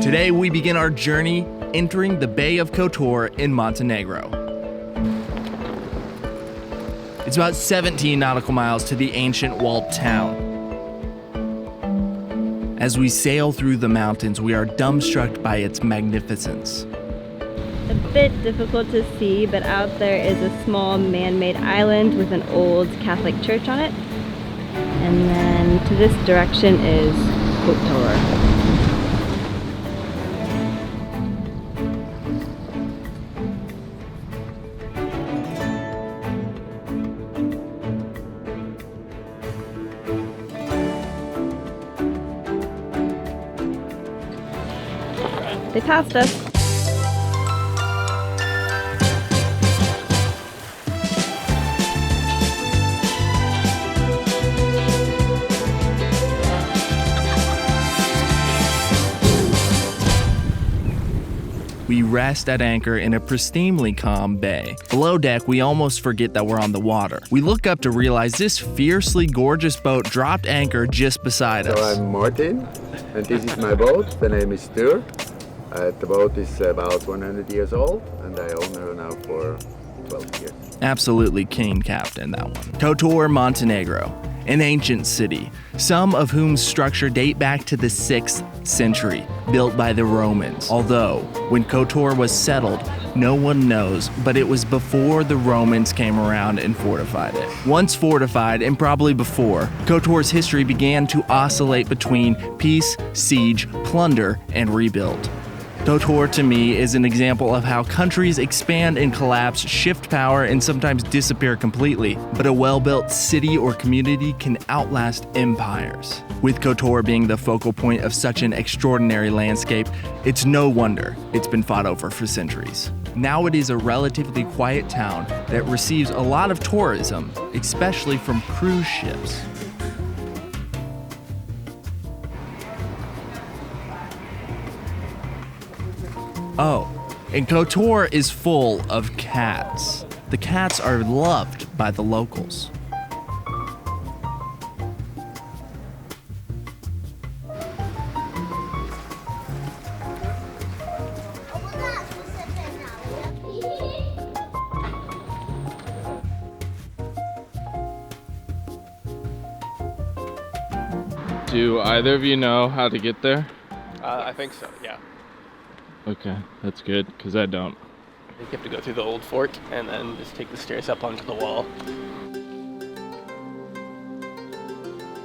Today we begin our journey entering the Bay of Kotor in Montenegro. It's about 17 nautical miles to the ancient walled town. As we sail through the mountains, we are dumbstruck by its magnificence. A bit difficult to see, but out there is a small man-made island with an old Catholic church on it. And then to this direction is Kotor. They passed us. We rest at anchor in a pristinely calm bay. Below deck, we almost forget that we're on the water. We look up to realize this fiercely gorgeous boat dropped anchor just beside us. So I'm Martin, and this is my boat. The name is Stur. The boat is about 100 years old, and I own her now for 12 years. Absolutely keen captain, that one. Kotor, Montenegro, an ancient city, some of whose structure date back to the 6th century, built by the Romans. Although, when Kotor was settled, no one knows, but it was before the Romans came around and fortified it. Once fortified, and probably before, Kotor's history began to oscillate between peace, siege, plunder, and rebuild. Kotor, to me, is an example of how countries expand and collapse, shift power, and sometimes disappear completely. But a well-built city or community can outlast empires. With Kotor being the focal point of such an extraordinary landscape, it's no wonder it's been fought over for centuries. Now it is a relatively quiet town that receives a lot of tourism, especially from cruise ships. Oh, and Kotor is full of cats. The cats are loved by the locals. Do either of you know how to get there? I think so, yeah. Okay, that's good, because I don't. I think you have to go through the old fort and then just take the stairs up onto the wall.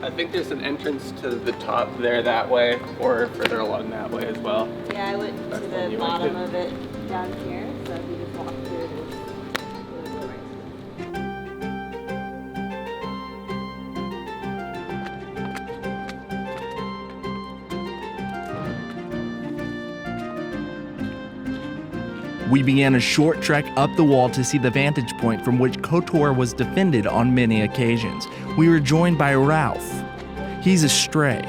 I think there's an entrance to the top there that way, or further along that way as well. Yeah, I went to the bottom of it down here, so if you just walk through this. We began a short trek up the wall to see the vantage point from which Kotor was defended on many occasions. We were joined by Ralph. He's a stray.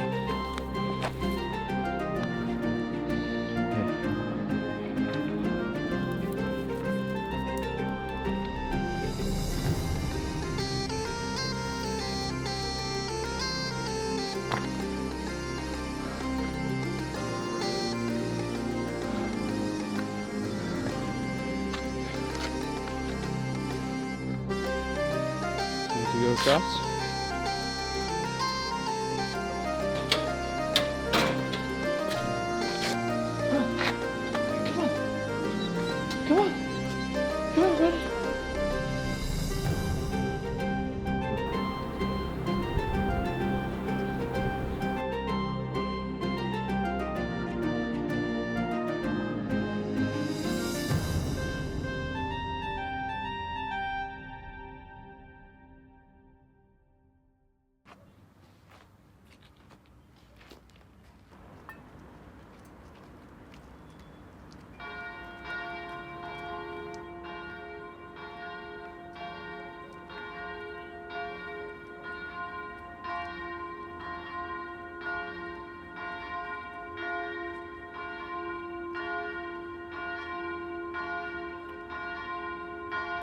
To go across?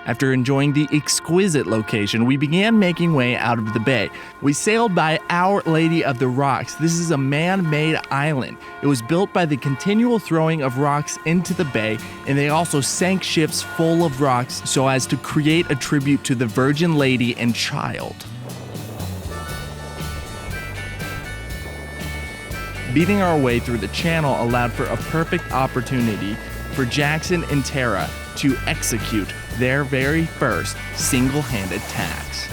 After enjoying the exquisite location, we began making way out of the bay. We sailed by Our Lady of the Rocks. This is a man-made island. It was built by the continual throwing of rocks into the bay, and they also sank ships full of rocks so as to create a tribute to the Virgin Lady and Child. Beating our way through the channel allowed for a perfect opportunity for Jackson and Tara to execute their very first single-handed task.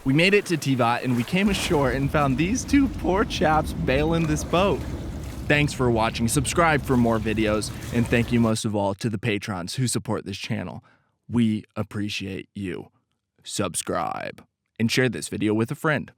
We made it to Tivat and we came ashore and found these two poor chaps bailing this boat. Thanks for watching. Subscribe for more videos, and thank you most of all to the patrons who support this channel. We appreciate you. Subscribe and share this video with a friend.